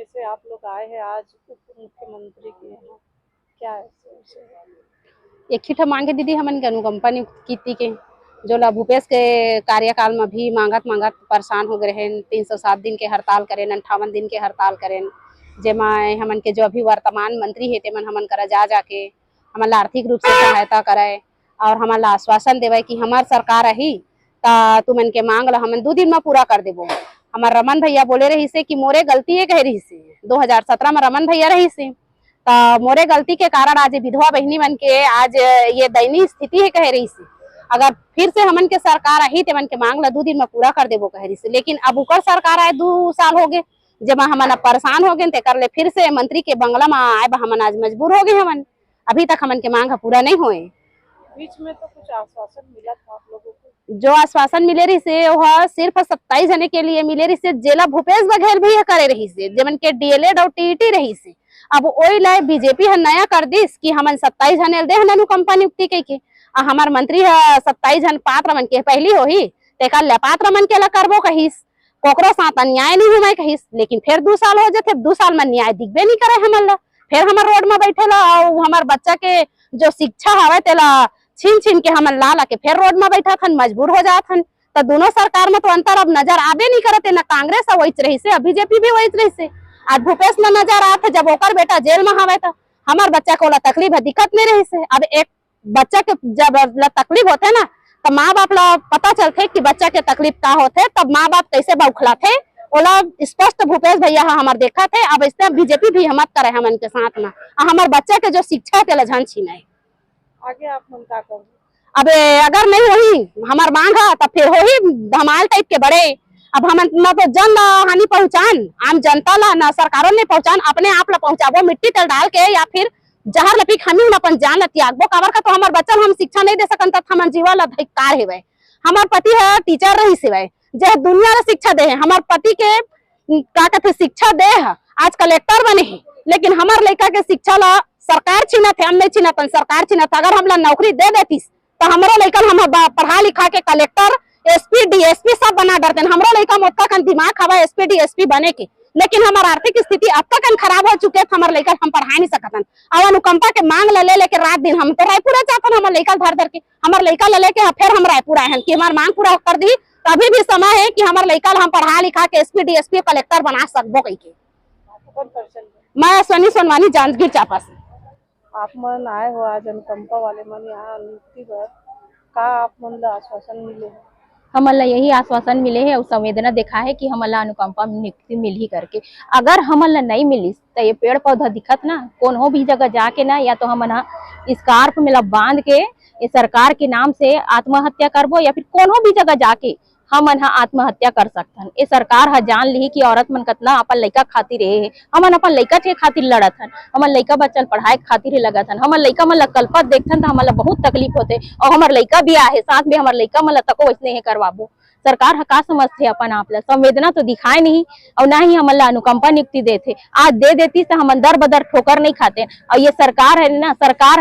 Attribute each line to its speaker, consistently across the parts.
Speaker 1: जैसे आप लोग आए हैं आज उप मुख्यमंत्री के यहाँ, क्या है
Speaker 2: एक ही मांग है दीदी, हमन के अनुकंपा नियुक्त की के जो ला भूपेश के कार्यकाल में भी मांगत मांगत परेशान हो गए हैं। 307 दिन के हड़ताल करें, 58 दिन के हड़ताल करें, जेमा हमन के जो अभी वर्तमान मंत्री है तेमन हमन करा जा जाके हमन ला आर्थिक रूप से सहायता करे और हमन ला आश्वासन देवे कि हमार सरकार रही ता तुमन के मांग ला हमन 2 दिन में पूरा कर देबो। हमार रमन भैया बोले रही से कि मोरे गलती है कह रही से 2017 में रमन भैया रही से मोरे गलती के कारण आज विधवा बहनी मन के आज ये दयनीय स्थिति है कह रही से। अगर फिर से हमन के सरकार आई तो मन के मांग ला 2 दिन में पूरा कर देबो कह रही से। लेकिन अब उकर सरकार आए 2 साल हो गए, जब हमन अब परेशान हो गए कर ले फिर से मंत्री के बंगला में आए हमन आज मजबूर हो गए। हमन अभी तक हमन के मांग पूरा नहीं हुए।
Speaker 1: बीच में तो कुछ आश्वासन मिला था आप लोगों को?
Speaker 2: जो आश्वासन मिले रही से वह सिर्फ 27 जने के लिए मिले रही से, जेला भूपेश बघेल भी करे रही से, जमन के डीएलएड और टीईटी रही से। अब ओई लाए बीजेपी है नया कर दिस कि हमन 27 जने दे हन अनुकंपा नियुक्ति के हमार मंत्री है 27 जन पात्र मन के पहली होही तेकर ले पात्र मन के ला करबो कहिस, कोकरो साथ अन्याय नहीं हुए कहिस। लेकिन फिर 2 साल हो जाते, 2 साल में न्याय दिखबे नहीं करे हमन ला। फिर हमार रोड में बैठे ला और हमार बच्चा के जो शिक्षा हवे तेला छीन छीन के हमन ला के फिर रोड में बैठा थन, मजबूर हो जात हन। तो दोनों सरकार में तो अंतर अब नजर आबे नहीं करते, न कांग्रेस वही रही से, बीजेपी भी वही रही से। आज भूपेश न नजर आत है, जब ओकर बेटा जेल में हवे तो हमार बच्चा को ला तकलीफ है, दिक्कत नहीं रही से। अब एक बच्चा के जब तकलीफ होते ना तो माँ बाप ला पता चलते कि बच्चा के तकलीफ का होते, तब माँ बाप कैसे बौखलाते ओला स्पष्ट भूपेश भैया हमार देखा थे। अब इससे बीजेपी भी हिम्मत करे हमन के साथ में हमार बच्चा के जो शिक्षा के झन छीने।
Speaker 1: आगे आप मन का करोगे?
Speaker 2: अब अगर नहीं होही हमार मांग है तो फिर होही धमाल टाइप के बड़े। अब हम न तो जन हानि पहुंचान, आम जनता ला न सरकारों ने पहुंचान, अपने आप ला पहुंचाबो मिट्टी तेल डाल के या फिर जहर लपीक हम अपन जान ला त्यागबो। काबर का तो हमार बच्चा हम शिक्षा नहीं दे सकन त हमर जीवा ला धिक्कार हेवे। हमार पति है टीचर रही सिवे जे दुनिया ला शिक्षा दे है, हमार पति के का कहते शिक्षा दे है, आज कलेक्टर बने है। लेकिन हमार लड़का के शिक्षा ला सरकार छीनत है, हम नहीं छीनत, सरकार छीनत। अगर हम ला नौकरी दे देती तो हमारा लड़का हम पढ़ा लिखा के कलेक्टर एसपी डीएसपी सब बना डरते। हमारा लड़का मोटका कन दिमाग हवा एसपी डीएसपी बने के, लेकिन हमारा आर्थिक स्थिति अब तक खराब हो चुके थे, हमारे लड़का हम पढ़ा नहीं सकतन। अब अनुकंपा के मांग ले लेके रात दिन हम तो रायपुर चाहते हमारे लड़का धर धर के हमारे लड़का ले लेके फिर हम रायपुर आए हैं कि हमारे मांग पूरा कर दी। तो अभी भी समय है कि हमारे लड़का हम पढ़ा लिखा के एसपी डीएसपी कलेक्टर बना सकबो कही के। मैं सोनी सोनवानी जांजगीर चांपा से।
Speaker 1: आप मन आए हो आज अनुकंपा वाले मन यहाँ नियुक्ति पर, का आप मन ला आश्वासन मिले?
Speaker 3: हमला यही आश्वासन मिले है और संवेदना देखा है कि हमला अनुकंपा नियुक्ति मिल ही करके। अगर हमला नहीं मिली तो ये पेड़ पौधा दिखत ना कोनो भी जगह जाके ना, या तो हम स्कार्फ में बांध के ये सरकार के नाम से आत्महत्या करबो, या फिर कोनो भी जगह जाके हम आत्महत्या कर सकथन। ये सरकार है जान ली कि औरत मन कतना अपन लड़का खातिर है, हमन अपन लड़का के खातिर लड़त हन, हमन लड़का बच्चा पढ़ाई खातिर ही लगत हन। हमर लड़का मन कल्पत देखथन तो हमला बहुत तकलीफ होते, और हमार लड़का भी आहे साथ में, हमार लड़का मन तको वैसने ही करवाबो। सरकार का समझते अपन आप ला, संवेदना तो दिखाए नहीं और ना ही हमला अनुकंपा नियुक्ति देते। आज दे देती तो हम दर बदर ठोकर नहीं खाते। और ये सरकार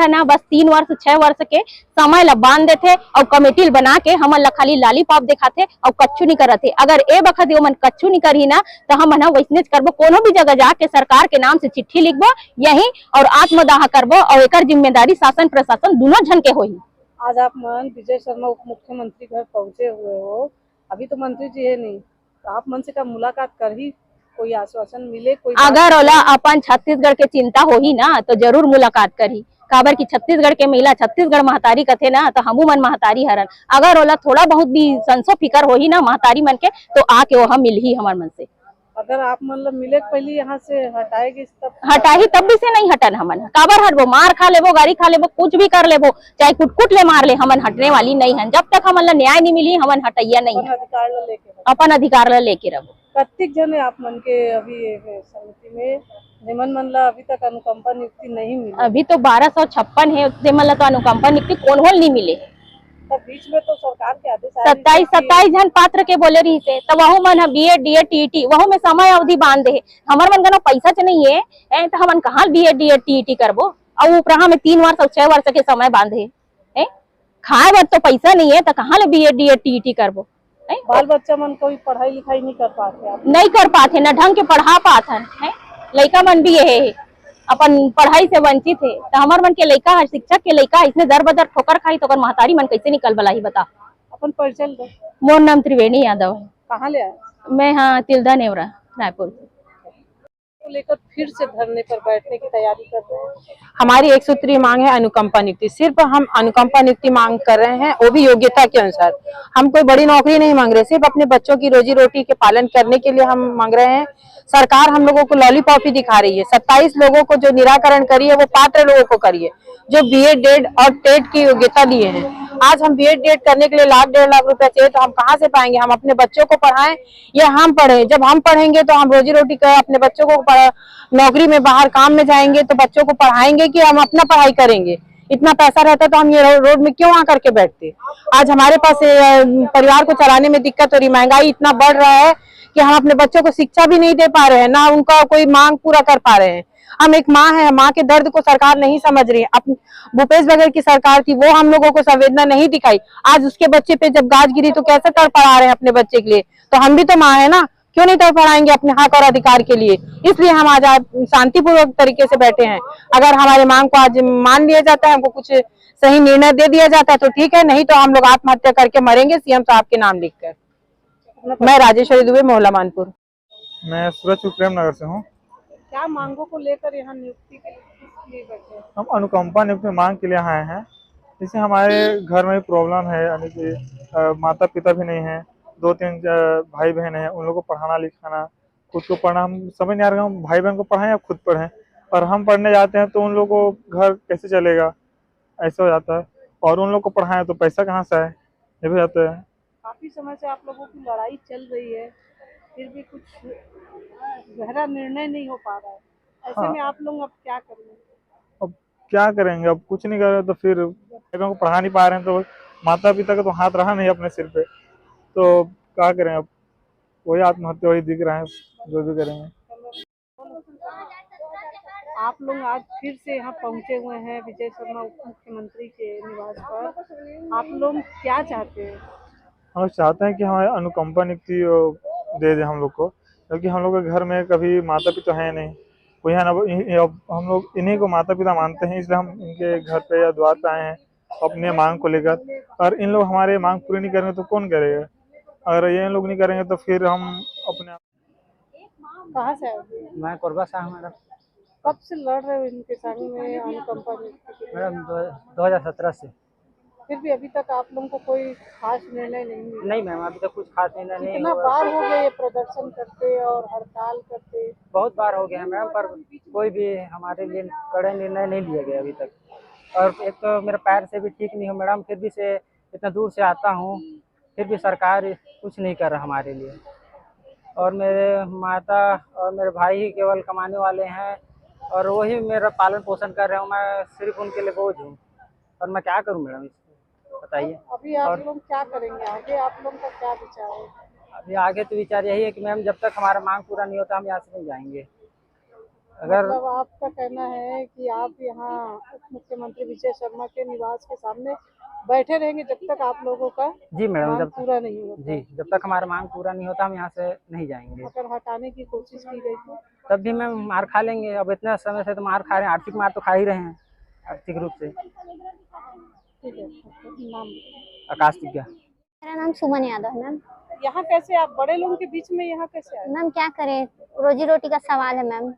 Speaker 3: है ना बस 3 वर्ष 6 वर्ष के समय ला बांध देते और कमेटी बना के हमन ला खाली लालीपॉप दिखाते और कच्चू नहीं करते। अगर ए बखत मन कच्चू नहीं करी ना तो हम वैसने करबो, कोनो भी जगह जाके सरकार के नाम से चिट्ठी लिखबो यही और आत्मदाह करबो, और एक जिम्मेदारी शासन प्रशासन दोनों जन के होही।
Speaker 1: आज आप मन विजय शर्मा उप मुख्यमंत्री घर पहुंचे हुए हो, अभी तो मंत्री जी है नहीं, तो आप मन से का मुलाकात कर ही कोई आश्वासन मिले? कोई
Speaker 3: अगर ओला अपन छत्तीसगढ़ के चिंता होही ना तो जरूर मुलाकात करी। काबर की छत्तीसगढ़ के महिला छत्तीसगढ़ महतारी कथे ना तो हमू मन महतारी हरन। अगर ओला थोड़ा बहुत भी संसो फिकर होही ना महतारी मन के तो आके वहाँ मिल ही हमार मन से।
Speaker 1: अगर आप मतलब मिले पहले यहाँ से हटाएगी तब
Speaker 3: हटाही तब भी से नहीं हटन हमन। काबर हटबो, मार खा लेबो, गाड़ी खा लेबो, कुछ भी कर लेबो, चाहे कुट ले मार ले, हमन हटने वाली नहीं है। जब तक हमन ला न्याय नहीं मिली हमन हटैया नहीं है, अपन अधिकार ला लेके रहो।
Speaker 1: प्रत्येक जन है आप मन के अभी समिति में जेमन मन ला अभी तक अनुकंपा नियुक्ति नहीं मिली?
Speaker 3: अभी तो 1256 है, जेमन ला तो अनुकंपा नियुक्ति कौन होल नहीं मिले।
Speaker 1: तब बीच में तो सरकार के आदेश
Speaker 3: 27 जन पात्र के बोले रही थे, तो वहु मन बीएड डीएड टीईटी वहु में समय अवधि बांध दे। हमर मन का पैसा च नहीं है तो हमन कहाँ बीएड डीएड टीईटी करबो, और ऊपरा में 3 वर्ष और 6 वर्ष के समय बांधे। खाए बर तो पैसा नहीं है तो कहाँ ले बीएड डीएड टीईटी करबो।
Speaker 1: बाल बच्चा मन कोई पढ़ाई लिखाई नहीं कर पाते?
Speaker 3: नहीं कर पाते, न ढंग के पढ़ा पाथन है। लड़का मन भी यही है अपन पढ़ाई से वंचित है, तो हमार मन के लड़का शिक्षक के लड़का इसने दर बदर ठोकर खाई तो महतारी मन कैसे निकल बलाई बता।
Speaker 1: अपन परिचय दो।
Speaker 3: मोर नाम त्रिवेणी यादव है।
Speaker 1: कहाँ ले आए?
Speaker 3: मैं हाँ तिलदा नेवरा रायपुर से।
Speaker 1: को लेकर फिर से धरने पर बैठने की तैयारी कर रहे हैं।
Speaker 4: हमारी एक सूत्रीय मांग है अनुकंपा नियुक्ति। सिर्फ हम अनुकंपा नियुक्ति मांग कर रहे हैं, वो भी योग्यता के अनुसार। हम कोई बड़ी नौकरी नहीं मांग रहे, सिर्फ अपने बच्चों की रोजी रोटी के पालन करने के लिए हम मांग रहे हैं। सरकार हम लोगों को लॉलीपॉप ही दिखा रही है। 27 लोगों को जो निराकरण करी है वो पात्र लोगों को करिए, जो बीएड डेड और टेट की योग्यता लिए हैं। आज हम बीएड डेड करने के लिए लाख 1.5 लाख रुपया चाहिए, तो हम कहाँ से पाएंगे? हम अपने बच्चों को पढ़ाएं या हम पढ़ें? जब हम पढ़ेंगे तो हम रोजी रोटी कर अपने बच्चों को नौकरी में बाहर काम में जाएंगे तो बच्चों को पढ़ाएंगे कि हम अपना पढ़ाई करेंगे? इतना पैसा रहता तो हम ये रोड में क्यों आकर के बैठते? आज हमारे पास परिवार को चलाने में दिक्कत हो रही, महंगाई इतना बढ़ रहा है कि हम अपने बच्चों को शिक्षा भी नहीं दे पा रहे हैं, ना उनका कोई मांग पूरा कर पा रहे हैं। हम एक माँ है, माँ के दर्द को सरकार नहीं समझ रही है। भूपेश बघेल की सरकार थी, वो हम लोगों को संवेदना नहीं दिखाई। आज उसके बच्चे पे जब गाज गिरी तो कैसे तड़फड़ा रहे हैं अपने बच्चे के लिए? तो हम भी तो माँ है ना, क्यों नहीं तड़फड़ाएंगे अपने हक और अधिकार के लिए? इसलिए हम आज शांतिपूर्वक तरीके से बैठे हैं। अगर हमारे मांग को आज मान लिया जाता है, हमको कुछ सही निर्णय दे दिया जाता है तो ठीक है, नहीं तो हम लोग आत्महत्या करके मरेंगे सीएम साहब के नाम लिखकर। मैं राजेश्वरी दुबे, मोहल्ला मानपुर।
Speaker 5: मैं सूरजपुर प्रेम नगर से हूँ।
Speaker 1: क्या मांगों को लेकर यहाँ नियुक्ति के लिए बैठे हैं?
Speaker 5: हम अनुकंपा नियुक्ति मांग के लिए आए हैं। जैसे हमारे घर में प्रॉब्लम है, यानी कि माता पिता भी नहीं है, 2-3 भाई बहन हैं, उन लोगों को पढ़ाना लिखाना, खुद को पढ़ना, हम समझ नहीं आ रहा हम भाई बहन को पढ़ाएं या खुद पढ़ें। और हम पढ़ने जाते हैं तो उन लोगों को घर कैसे चलेगा, ऐसा हो जाता है। और उन लोग को पढ़ाएं तो पैसा कहाँ से आए, ये भी जाता है।
Speaker 1: काफी समय से आप लोगों की लड़ाई चल रही है, फिर भी कुछ गहरा निर्णय नहीं हो पा रहा है। ऐसे में आप लोग अब क्या करेंगे?
Speaker 5: अब क्या करेंगे? अब कुछ नहीं कर रहे तो फिर को पढ़ा नहीं पा रहे हैं, तो माता पिता का तो हाथ रहा नहीं अपने सिर पे, तो क्या करें? अब वही आत्महत्या वही दिख रहा है, जो भी करेंगे।
Speaker 1: आप लोग आज फिर से यहाँ पहुँचे हुए हैं विजय शर्मा उप मुख्यमंत्री के निवास पर। आप लोग क्या चाहते हैं?
Speaker 5: हम लोग चाहते हैं कि हमारे अनुकंपा नियुक्ति दे दे हम लोग को, क्योंकि हम लोग के घर में कभी माता पिता है नहीं, कोई है ना। अब हम लोग इन्हीं को माता पिता मानते हैं, इसलिए हम इनके घर पे या द्वार पे आए हैं अपने मांग को लेकर। और इन लोग हमारे मांग पूरी नहीं करेंगे तो कौन करेगा? अगर ये लोग नहीं करेंगे तो फिर हम अपने।
Speaker 1: कहाँ से आए?
Speaker 6: मैं कोरबा से हूँ मैडम।
Speaker 1: कब से लड़ रहे हो इनके संग में अनुकंपा नियुक्ति के लिए?
Speaker 6: मैडम 2017 से।
Speaker 1: फिर भी अभी तक आप लोगों को कोई खास निर्णय नहीं मिला?
Speaker 6: नहीं मैम, अभी तक कुछ खास निर्णय नहीं
Speaker 1: कितना
Speaker 6: हुआ।
Speaker 1: बार हो गए ये प्रदर्शन करते और हड़ताल करते?
Speaker 6: बहुत बार हो गया है मैम, पर कोई भी हमारे लिए कड़े निर्णय नहीं लिए गए अभी तक। और एक तो मेरे पैर से भी ठीक नहीं हूँ मैडम, फिर भी से इतना दूर से आता हूँ, फिर भी सरकार कुछ नहीं कर रहा हमारे लिए। और मेरे माता और मेरे भाई ही केवल कमाने वाले हैं, और वही मेरा पालन पोषण कर रहे हूँ। मैं सिर्फ उनके लिए बोझ हूँ, और मैं क्या करूँ मैडम, बताइए।
Speaker 1: अभी आप लोग क्या करेंगे आगे? आप लोग का क्या विचार है?
Speaker 6: अभी आगे तो विचार यही है कि मैम जब तक हमारा मांग पूरा नहीं होता हम यहाँ से नहीं जाएंगे। अगर
Speaker 1: मतलब आपका कहना है कि आप यहाँ उप मुख्यमंत्री विजय शर्मा के निवास के सामने बैठे रहेंगे जब तक आप लोगों का
Speaker 6: जी मैडम,
Speaker 1: मांग
Speaker 6: जब
Speaker 1: पूरा नहीं होता?
Speaker 6: जी जब तक हमारा मांग पूरा नहीं होता हम यहाँ से नहीं जाएंगे।
Speaker 1: अगर हटाने की कोशिश की गई तो?
Speaker 6: तब भी मैम मार खा लेंगे। अब इतना समय से तो मार खा रहे हैं, आर्थिक मार तो खा ही रहे हैं आर्थिक रूप से।
Speaker 1: ठीक है, नाम?
Speaker 6: आकाश दिव्या।
Speaker 7: मेरा नाम सुमन यादव है मैम।
Speaker 1: यहाँ कैसे आप बड़े लोगों के बीच में यहाँ कैसे आए?
Speaker 7: मैम क्या करें, रोजी रोटी का सवाल है मैम।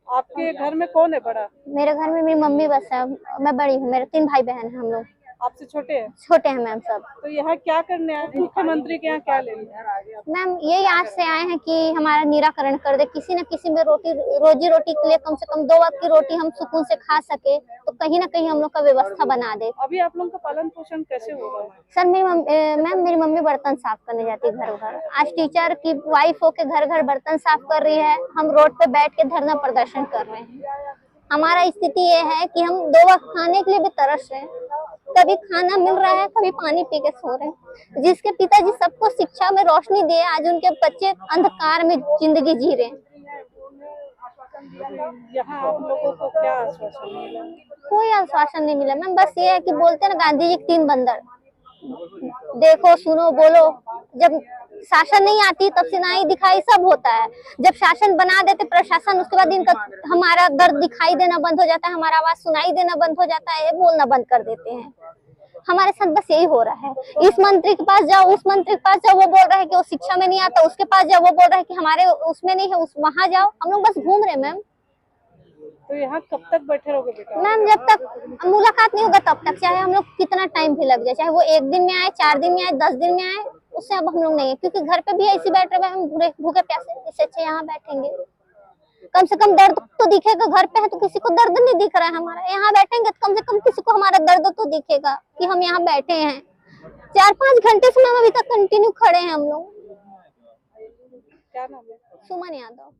Speaker 1: आपके घर में कौन है बड़ा?
Speaker 7: मेरे घर में मेरी मम्मी बस है, मैं बड़ी हूँ, मेरे 3 भाई बहन हैं हम लोग।
Speaker 1: आपसे छोटे हैं?
Speaker 7: छोटे हैं मैम सब।
Speaker 1: तो यहाँ क्या करने आए? मुख्यमंत्री के यहाँ क्या लेने?
Speaker 7: मैम यही आज से आए हैं कि हमारा निराकरण कर दे, किसी न किसी में रोजी रोटी के लिए कम से कम 2 वक्त की रोटी हम सुकून से खा सके, तो कहीं ना कहीं हम लोग का व्यवस्था बना दे।
Speaker 1: अभी आप लोगों का पालन पोषण कैसे होगा?
Speaker 7: सर मेरी मम्मी बर्तन साफ करने जाती है घर घर। आज टीचर की वाइफ होके घर घर बर्तन साफ कर रही है, हम रोड पे बैठ के धरना प्रदर्शन कर रहे हैं। हमारा स्थिति ये है कि हम 2 वक्त खाने के लिए भी तरस रहे हैं, कभी खाना मिल रहा है, कभी पानी पी के सो रहे हैं। जिसके पिताजी सबको शिक्षा में रोशनी दिए, आज उनके बच्चे अंधकार में जिंदगी जी रहे हैं।
Speaker 1: यहाँ आप लोगों को क्या आश्वासन मिला?
Speaker 7: कोई आश्वासन नहीं मिला मैम, बस ये है कि बोलते हैं ना गांधी जी के 3 बंदर, देखो सुनो बोलो। जब शासन नहीं आती तब सुनाई दिखाई सब होता है। जब शासन बना देते प्रशासन, उसके बाद इनका हमारा दर्द दिखाई देना बंद हो जाता है, हमारा आवाज सुनाई देना बंद हो जाता है, बोलना बंद कर देते हैं। हमारे साथ बस यही हो रहा है। इस मंत्री के पास जाओ, उस मंत्री के पास जाओ, वो बोल रहा है कि वो शिक्षा में नहीं आता, उसके पास जाओ वो बोल रहा है कि हमारे उसमें नहीं है, उस वहां जाओ। हम लोग बस घूम रहे मैम।
Speaker 1: तो यहाँ कब तक बैठे रहोगे बेटा?
Speaker 7: मैम जब तक मुलाकात नहीं होगा तब तक, चाहे हम लोग कितना टाइम भी लग जाए, चाहे वो 1 दिन में आए, 4 दिन में आए, 10 दिन में आए, उससे अब हम लोग नहीं है। क्योंकि घर पे भी ऐसे बैठ रहे हैं हम भूखे प्यासे, इससे अच्छा यहाँ बैठेंगे। कम से कम दर्द तो दिखेगा। घर पे है तो किसी को दर्द नहीं दिख रहा है हमारा, यहाँ बैठेंगे तो कम से कम किसी को हमारा दर्द तो दिखेगा कि हम यहाँ बैठे हैं। 4-5 घंटे से मैम अभी तक कंटिन्यू खड़े हैं हम लोग।
Speaker 1: क्या नाम है?
Speaker 7: सुमन यादव।